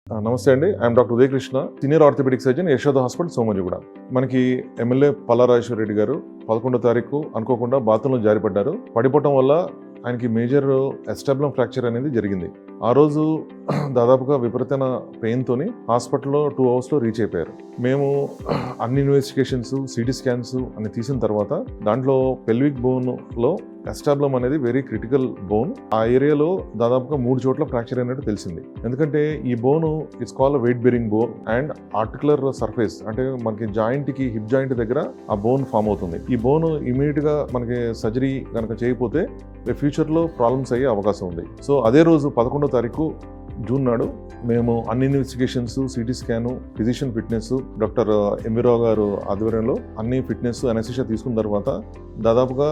నమస్తే అండి. I'm doctor Udayakrishna, senior orthopaedic surgeon, Yashoda hospital, Somajiguda. మనకి ఎమ్మెల్యే పల్లా రాజేశ్వర రెడ్డి గారు 11వ తారీఖు అనుకోకుండా బాత్రూంలో జారిపడ్డారు. పడిపోవటం వల్ల ఆయనకి మేజర్ ఎస్టాబ్లం ఫ్రాక్చర్ అనేది జరిగింది. ఆ రోజు దాదాపుగా విపరీతమైన పెయిన్తోని హాస్పిటల్లో 2 అవర్స్లో రీచ్ అయిపోయారు. మేము అన్ని ఇన్వెస్టిగేషన్స్, సిటీ స్కాన్స్ అన్ని తీసిన తర్వాత దాంట్లో పెల్విక్ బోన్లో ఎస్టాబ్లం అనేది వెరీ క్రిటికల్ బోన్. ఆ ఏరియాలో దాదాపుగా 3 చోట్ల ఫ్రాక్చర్ అయినట్టు తెలిసింది. ఎందుకంటే ఈ bone it's called weight bearing bone and articular surface, అంటే మనకి జాయింట్ కి హిప్ జాయింట్ దగ్గర ఆ బోన్ ఫామ్ అవుతుంది. ఈ బోన్ ఇమీడియట్ గా మనకి సర్జరీ కనుక చేయకపోతే ఫ్యూచర్ లో ప్రాబ్లమ్స్ అయ్యే అవకాశం ఉంది. సో అదే రోజు 11వ తారీఖు జూన్ నాడు మేము అన్ని investigations, CT scan, physician fitness, doctor ఎంవిరావు గారు ఆధ్వర్యంలో అన్ని ఫిట్నెస్, అనెస్థీషియా తీసుకున్న తర్వాత దాదాపుగా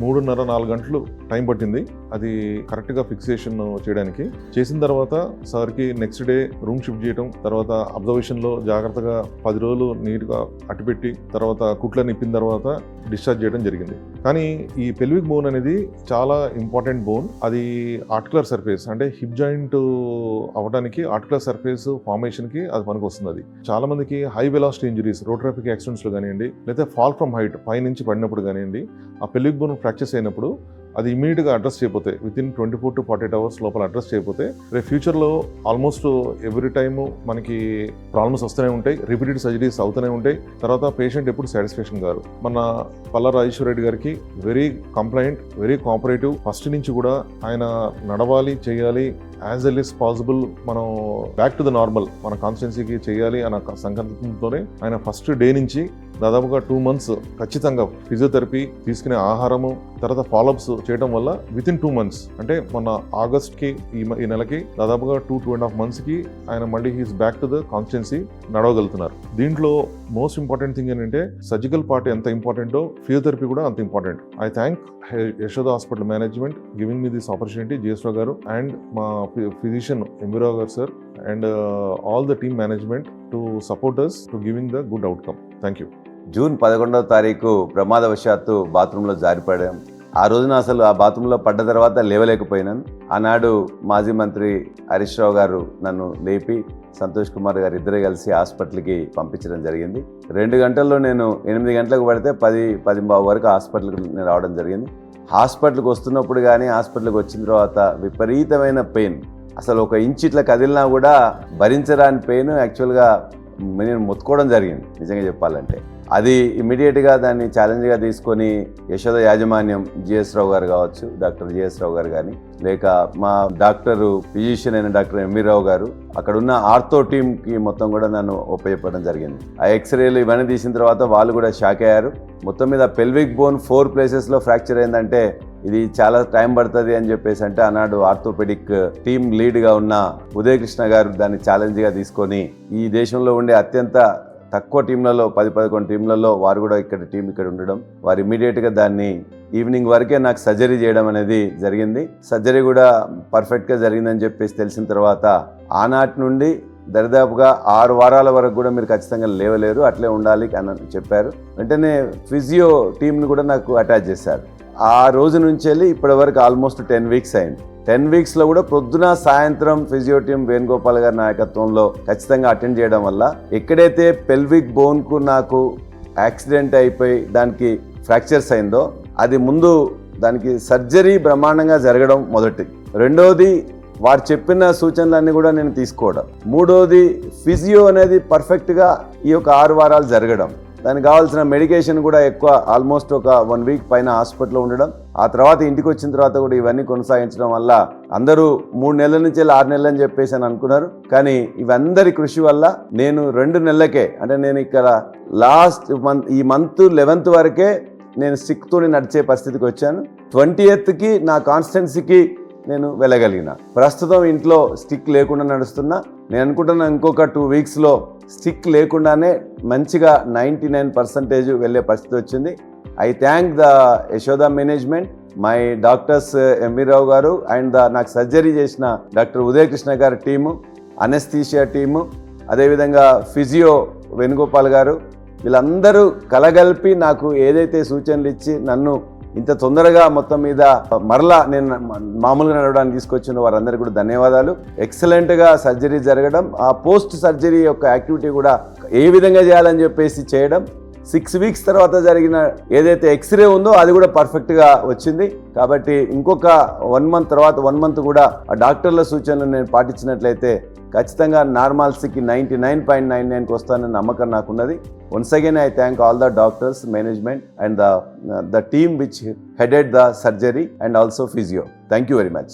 3.5-4 గంటలు టైం పట్టింది అది కరెక్ట్గా ఫిక్సేషన్ చేయడానికి. చేసిన తర్వాత సార్కి నెక్స్ట్ డే రూమ్ షిఫ్ట్ చేయడం, తర్వాత అబ్జర్వేషన్లో జాగ్రత్తగా 10 రోజులు నీట్గా అట్టుపెట్టి తర్వాత కుట్లను నిప్పిన తర్వాత డిశ్చార్జ్ చేయడం జరిగింది. కానీ ఈ పెల్విక్ బోన్ అనేది చాలా ఇంపార్టెంట్ బోన్. అది ఆర్టికులర్ సర్ఫేస్, అంటే హిప్ జాయింట్ అవ్వడానికి ఆర్టికులర్ సర్ఫేస్ ఫార్మేషన్కి అది పనికి వస్తుంది. అది చాలా మందికి high velocity injuries, road traffic యాక్సిడెంట్స్లో కానివ్వండి, లేదా ఫాల్ ఫ్రమ్ హైట్ పై నుంచి పడినప్పుడు కానివ్వండి, ఆ పెల్విక్ బోన్ ఫ్రాక్చర్స్ అయినప్పుడు అది ఇమీడియట్గా అడ్రస్ చేయకపోతే వితిన్ 24 to 48 అవర్స్ లోపల అడ్రస్ చేయకపోతే రేపు ఫ్యూచర్లో ఆల్మోస్ట్ ఎవ్రీ టైము మనకి ప్రాబ్లమ్స్ వస్తూనే ఉంటాయి, రిపీటెడ్ సర్జరీస్ అవుతూనే ఉంటాయి. తర్వాత పేషెంట్ ఎప్పుడు సాటిస్ఫాక్షన్ గారు. మన పల్లా రాజేశ్వర రెడ్డి గారికి very complaint, very cooperative. First నుంచి కూడా ఆయన నడవాలి, చేయాలి, యాజ్ ఎల్ ఇస్ పాసిబుల్ మనం బ్యాక్ టు ద నార్మల్ మన కాన్స్టిట్యున్సీకి చేయాలి అన్న సంకల్పంతోనే ఆయన ఫస్ట్ డే నుంచి దాదాపుగా 2 months ఖచ్చితంగా ఫిజియోథెరపీ, తీసుకునే ఆహారము, తర్వాత ఫాలోఅప్స్ చేయడం వల్ల వితిన్ 2 months, అంటే మన ఆగస్ట్కి ఈ నెలకి దాదాపుగా 2.5 monthsకి ఆయన మళ్ళీ he's back to the constituency నడవగలుగుతున్నారు. దీంట్లో మోస్ట్ ఇంపార్టెంట్ థింగ్ ఏంటంటే సర్జికల్ పార్ట్ ఎంత ఇంపార్టెంటో ఫిజియోథెరపీ కూడా అంత important. I thank Yashoda hospital management giving me this opportunity, GS రావు గారు అండ్ మా ఫిజిషియన్ ఎంవిరావు గారు sir and all the team management to support us to giving the good outcome. Thank you. June 11వ తారీఖు ప్రమాదవశాత్తు బాత్రూంలో జారిపడాం. ఆ రోజున అసలు ఆ బాత్రూంలో పడ్డ తర్వాత లేవలేకపోయినాను. ఆనాడు మాజీ మంత్రి హరీష్ రావు గారు నన్ను లేపి సంతోష్ కుమార్ గారు ఇద్దరు కలిసి హాస్పిటల్కి పంపించడం జరిగింది. 2 గంటల్లో నేను 8 గంటలకు పడితే 10-10:15 వరకు హాస్పిటల్కి నేను రావడం జరిగింది. హాస్పిటల్కి వస్తున్నప్పుడు కానీ హాస్పిటల్కి వచ్చిన తర్వాత విపరీతమైన పెయిన్, అసలు 1 ఇంచ్ ఇట్లా కదిలినా కూడా భరించరాని పెయిన్. యాక్చువల్గా నేను మొత్తుకోవడం జరిగింది నిజంగా చెప్పాలంటే. అది ఇమీడియట్గా దాన్ని ఛాలెంజ్గా తీసుకొని యశోద యాజమాన్యం, జిఎస్ రావు గారు కావచ్చు, డాక్టర్ జిఎస్ రావు గారు కానీ, లేక మా డాక్టరు ఫిజిషియన్ అయిన డాక్టర్ ఎంవిరావు గారు, అక్కడ ఉన్న ఆర్థో టీమ్కి మొత్తం కూడా నన్ను ఉపయోగపడడం జరిగింది. ఆ ఎక్స్రేలు ఇవన్నీ తీసిన తర్వాత వాళ్ళు కూడా షాక్ అయ్యారు. మొత్తం మీద పెల్విక్ బోన్ 4 places ఫ్రాక్చర్ అయిందంటే ఇది చాలా టైం పడుతుంది అని చెప్పేసి అంటే ఆనాడు ఆర్థోపెడిక్ టీమ్ లీడ్గా ఉన్న ఉదయకృష్ణ గారు దాన్ని ఛాలెంజ్గా తీసుకొని ఈ దేశంలో ఉండే అత్యంత తక్కువ టీంలలో 10-11 టీంలలో వారు కూడా ఇక్కడ ఉండడం, వారు ఇమీడియట్గా దాన్ని ఈవినింగ్ వరకే నాకు సర్జరీ చేయడం అనేది జరిగింది. సర్జరీ కూడా పర్ఫెక్ట్గా జరిగిందని చెప్పేసి తెలిసిన తర్వాత ఆనాటి నుండి దరిదాపుగా 6 వారాల వరకు కూడా మీరు ఖచ్చితంగా లేవలేరు, అట్లే ఉండాలి అని చెప్పారు. వెంటనే ఫిజియో టీంని కూడా నాకు అటాచ్ చేశారు. ఆ రోజు నుంచి వెళ్ళి ఇప్పటి వరకు ఆల్మోస్ట్ 10 weeks అయింది. 10 weeksలో కూడా పొద్దున సాయంత్రం ఫిజియో టీం వేణుగోపాల్ గారి నాయకత్వంలో ఖచ్చితంగా అటెండ్ చేయడం వల్ల ఎక్కడైతే పెల్విక్ బోన్కు నాకు యాక్సిడెంట్ అయిపోయి దానికి ఫ్రాక్చర్స్ అయిందో అది ముందు దానికి సర్జరీ బ్రహ్మాండంగా జరగడం మొదటి. రెండోది వారు చెప్పిన సూచనలన్నీ కూడా నేను తీసుకోవడం. మూడోది ఫిజియో అనేది పర్ఫెక్ట్గా ఈ 6 వారాలు జరగడం. దానికి కావాల్సిన మెడికేషన్ కూడా ఎక్కువ, ఆల్మోస్ట్ 1 week పైన హాస్పిటల్లో ఉండడం. ఆ తర్వాత ఇంటికి వచ్చిన తర్వాత కూడా ఇవన్నీ కొనసాగించడం వల్ల అందరూ 3 నెలల నుంచి 6 నెలలు అని చెప్పేసి అని అనుకున్నారు. కానీ ఇవందరి కృషి వల్ల నేను 2 నెలలకే, అంటే నేను ఇక్కడ లాస్ట్ మంత్ ఈ మంత్ 11th వరకే నేను స్టిక్తో నడిచే పరిస్థితికి వచ్చాను. 20th నా కాన్స్టిట్యున్సీకి నేను వెళ్ళగలిగిన. ప్రస్తుతం ఇంట్లో స్టిక్ లేకుండా నడుస్తున్నా. నేను అనుకుంటున్నా ఇంకొక 2 weeksలో స్టిక్ లేకుండానే మంచిగా 99% వెళ్ళే పరిస్థితి వచ్చింది. I thank the Yashoda management, my doctors ఎంవిరావు గారు అండ్ నాకు సర్జరీ చేసిన డాక్టర్ ఉదయకృష్ణ గారి టీము, అనెస్థీషియా టీము, అదేవిధంగా ఫిజియో వేణుగోపాల్ గారు, వీళ్ళందరూ కలగలిపి నాకు ఏదైతే సూచనలు ఇచ్చి నన్ను ఇంత తొందరగా మొత్తం మీద మరలా నేను మామూలుగా నడవడానికి తీసుకొచ్చిన వారందరికీ కూడా ధన్యవాదాలు. ఎక్సలెంట్గా సర్జరీ జరగడం, ఆ పోస్ట్ సర్జరీ యొక్క యాక్టివిటీ కూడా ఏ విధంగా చేయాలని చెప్పేసి చేయడం, 6 వీక్స్ తర్వాత జరిగిన ఏదైతే ఎక్స్రే ఉందో అది కూడా పర్ఫెక్ట్గా వచ్చింది. కాబట్టి ఇంకొక 1 మంత్ తర్వాత 1 మంత్ కూడా ఆ డాక్టర్ల సూచనలు నేను పాటించినట్లయితే ఖచ్చితంగా నార్మాల్సీకి 99.99కి వస్తానని నమ్మకం నాకున్నది. Once again I thank all the doctors, management and the team which headed the surgery and also physio. Thank you very much.